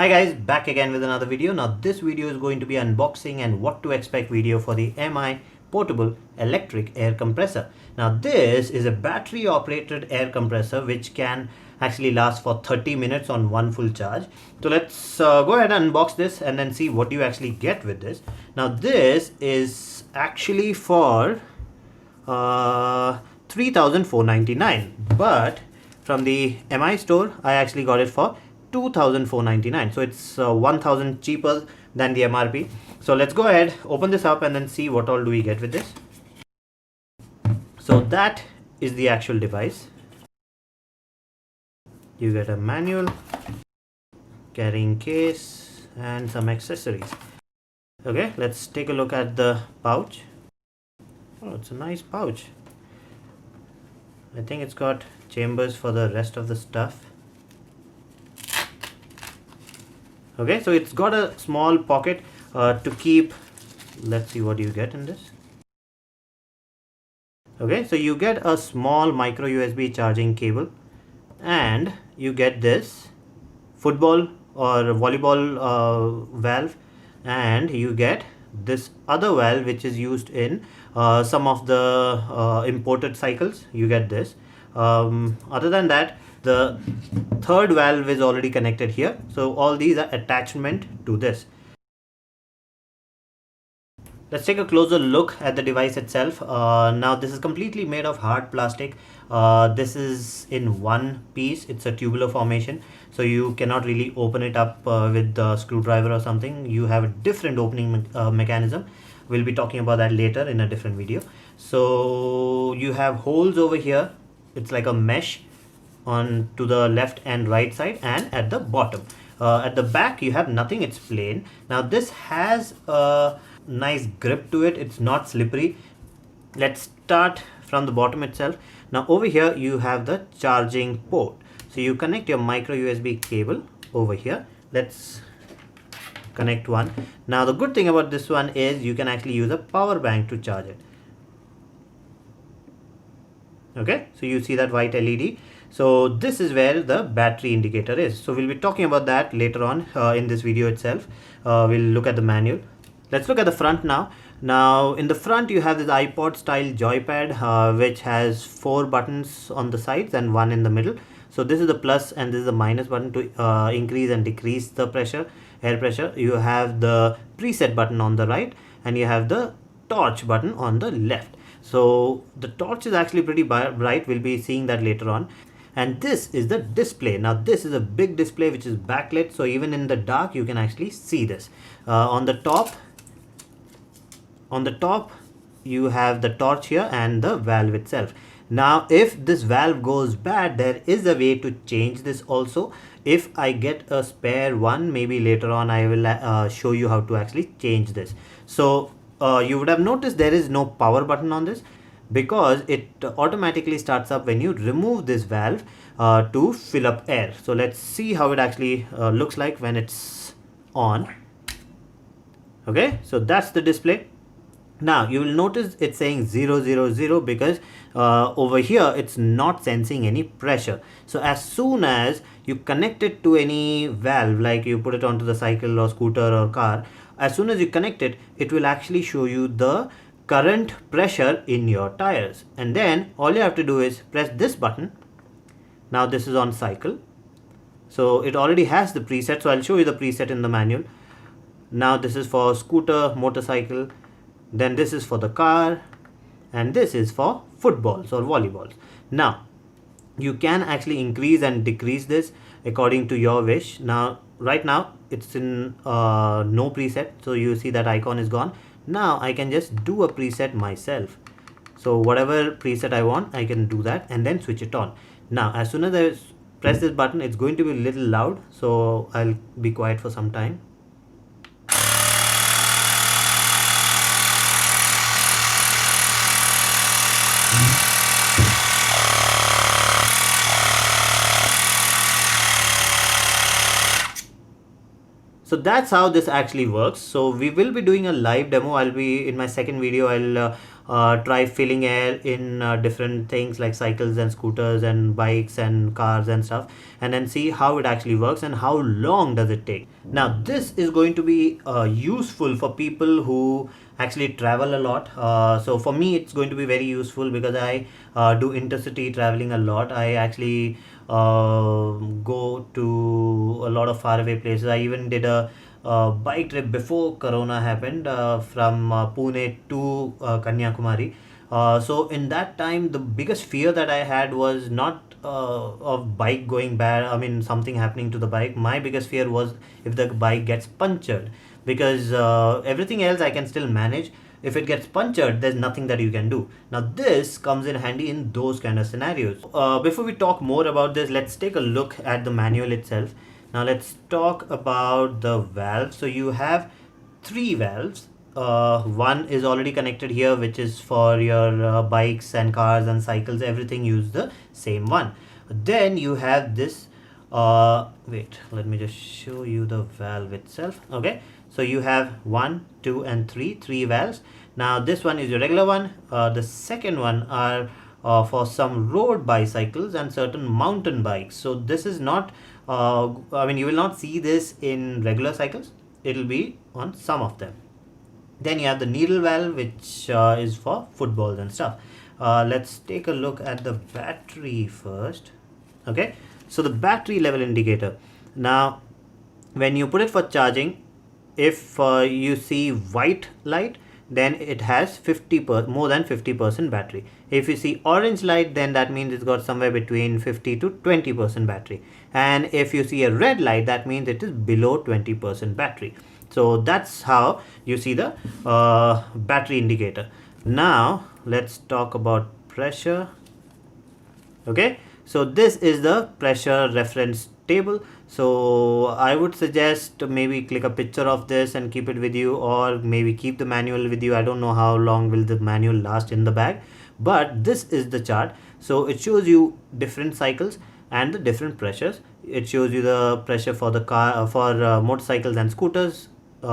Hi guys, back again with another video. Now this video is going to be unboxing and what to expect video for the MI portable electric air compressor. Now this is a battery operated air compressor which can actually last for 30 minutes on one full charge. So let's go ahead and unbox this and then see what you actually get with this. Now this is actually for 3,499, but from the MI store I actually got it for 2,499, so it's 1,000 cheaper than the MRP. So let's go ahead, open this up and then see what all do we get with this. So that is the actual device. You get a manual, carrying case and some accessories. Okay, let's take a look at the pouch. Oh, it's a nice pouch. I think it's got chambers for the rest of the stuff. Okay, so it's got a small pocket to keep. Let's see what you get in this. Okay, so you get a small micro USB charging cable and you get this football or volleyball valve, and you get this other valve which is used in some of the imported cycles. You get this. Other than that, the third valve is already connected here, so all these are attachment to this. Let's take a closer look at the device itself. Now this is completely made of hard plastic. This is in one piece. It's a tubular formation, so you cannot really open it up with the screwdriver or something. You have a different opening mechanism. We'll be talking about that later in a different video. So you have holes over here. It's like a mesh on to the left and right side, and at the bottom. At the back you have nothing, it's plain. Now this has a nice grip to it, it's not slippery. Let's start from the bottom itself. Now over here you have the charging port, so you connect your micro USB cable over here. Let's connect one. Now the good thing about this one is you can actually use a power bank to charge it. Okay, so you see that white LED. So this is where the battery indicator is. So we'll be talking about that later on in this video itself. We'll look at the manual. Let's look at the front now. Now in the front you have this iPod style joypad which has 4 buttons on the sides and one in the middle. So this is the plus and this is the minus button to increase and decrease the pressure, air pressure. You have the preset button on the right and you have the torch button on the left. So the torch is actually pretty bright. We'll be seeing that later on. And this is the display. Now this is a big display which is backlit, so even in the dark you can actually see this. On the top you have the torch here and the valve itself. Now if this valve goes bad, there is a way to change this also. If I get a spare one, maybe later on I will show you how to actually change this. So you would have noticed there is no power button on this, because it automatically starts up when you remove this valve to fill up air. So let's see how it actually looks like when it's on. Okay, so that's the display. Now you will notice it's saying 000 because over here it's not sensing any pressure. So as soon as you connect it to any valve, like you put it onto the cycle or scooter or car, as soon as you connect it, it will actually show you the current pressure in your tires, and then all you have to do is press this button. Now this is on cycle, so it already has the preset, so I'll show you the preset in the manual. Now this is for scooter, motorcycle, then this is for the car, and this is for footballs or volleyballs. Now you can actually increase and decrease this according to your wish. Now right now it's in no preset, so you see that icon is gone. Now I can just do a preset myself. So whatever preset I want, I can do that and then switch it on. Now as soon as I press this button, it's going to be a little loud, so I'll be quiet for some time. So that's how this actually works. So we will be doing a live demo. I'll be in my second video, try filling air in different things like cycles and scooters and bikes and cars and stuff, and then see how it actually works and how long does it take. Now this is going to be useful for people who actually travel a lot. So for me it's going to be very useful because I do intercity traveling a lot. I actually go to a lot of faraway places. I even did a bike trip before Corona happened from Pune to Kanyakumari. So in that time, the biggest fear that I had was not of bike going bad. I mean, something happening to the bike. My biggest fear was if the bike gets punctured, because everything else I can still manage. If it gets punctured, there's nothing that you can do. Now this comes in handy in those kind of scenarios. Before we talk more about this, let's take a look at the manual itself. Now let's talk about the valves. So you have three valves. One is already connected here, which is for your bikes and cars and cycles. Everything use the same one. Then you have this. Wait, let me just show you the valve itself. Okay, so you have 1, 2 and 3 valves. Now this one is your regular one. The second one are for some road bicycles and certain mountain bikes. So this is not I mean, you will not see this in regular cycles. It will be on some of them. Then you have the needle valve, which is for footballs and stuff. Let's take a look at the battery first. Okay, so the battery level indicator. Now when you put it for charging, if you see white light, then it has more than 50% battery. If you see orange light, then that means it's got somewhere between 50 to 20% battery. And if you see a red light, that means it is below 20% battery. So that's how you see the battery indicator. Now let's talk about pressure. Okay, so this is the pressure reference table. So I would suggest maybe click a picture of this and keep it with you, or maybe keep the manual with you. I don't know how long will the manual last in the bag, but this is the chart. So it shows you different cycles and the different pressures. It shows you the pressure for the car, for motorcycles and scooters,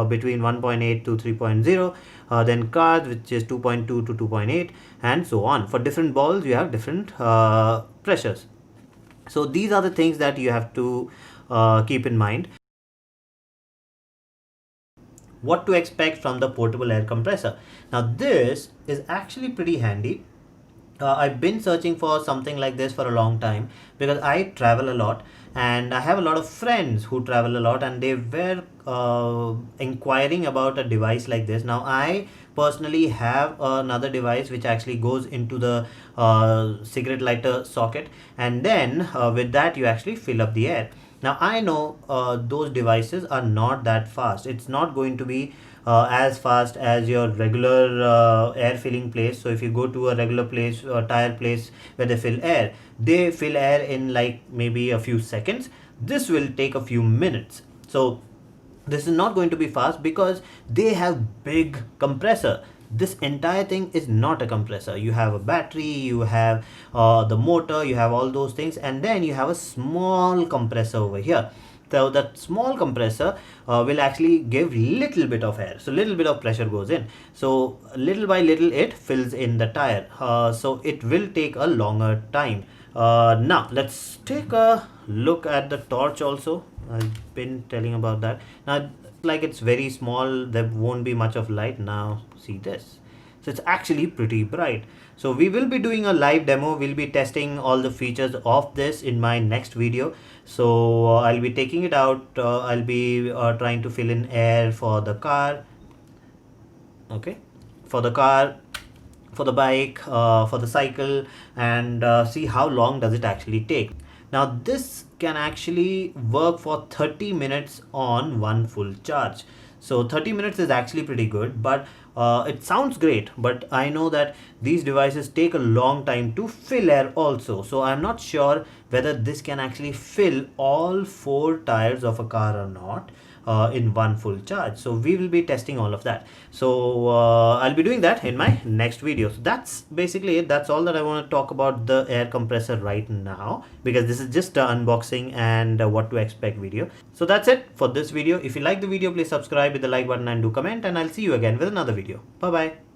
between 1.8 to 3.0, then cars, which is 2.2 to 2.8, and so on. For different balls you have different pressures. So these are the things that you have to keep in mind. What to expect from the portable air compressor. Now this is actually pretty handy. I've been searching for something like this for a long time because I travel a lot and I have a lot of friends who travel a lot, and they were inquiring about a device like this. Now I personally have another device which actually goes into the cigarette lighter socket, and then with that you actually fill up the air. Now I know those devices are not that fast. It's not going to be as fast as your regular air filling place. So if you go to a regular place or tire place where they fill air in like maybe a few seconds. This will take a few minutes. So this is not going to be fast because they have big compressor. This entire thing is not a compressor. You have a battery, you have the motor, you have all those things, and then you have a small compressor over here. So that small compressor will actually give little bit of air, so little bit of pressure goes in, so little by little it fills in the tire. So it will take a longer time. Now let's take a look at the torch also. I've been telling about that. Now like it's very small, there won't be much of light. Now see this, so it's actually pretty bright. So we will be doing a live demo. We'll be testing all the features of this in my next video. So I'll be taking it out. I'll be trying to fill in air for the car. Okay, for the car, for the bike, for the cycle, and see how long does it actually take. Now this can actually work for 30 minutes on one full charge. So 30 minutes is actually pretty good, but it sounds great, but I know that these devices take a long time to fill air also. So I'm not sure whether this can actually fill all 4 tires of a car or not in one full charge. So we will be testing all of that. So I'll be doing that in my next video. So that's basically it. That's all that I want to talk about the air compressor right now, because this is just an unboxing and what to expect video. So that's it for this video. If you like the video, please subscribe with the like button and do comment, and I'll see you again with another video. Bye bye.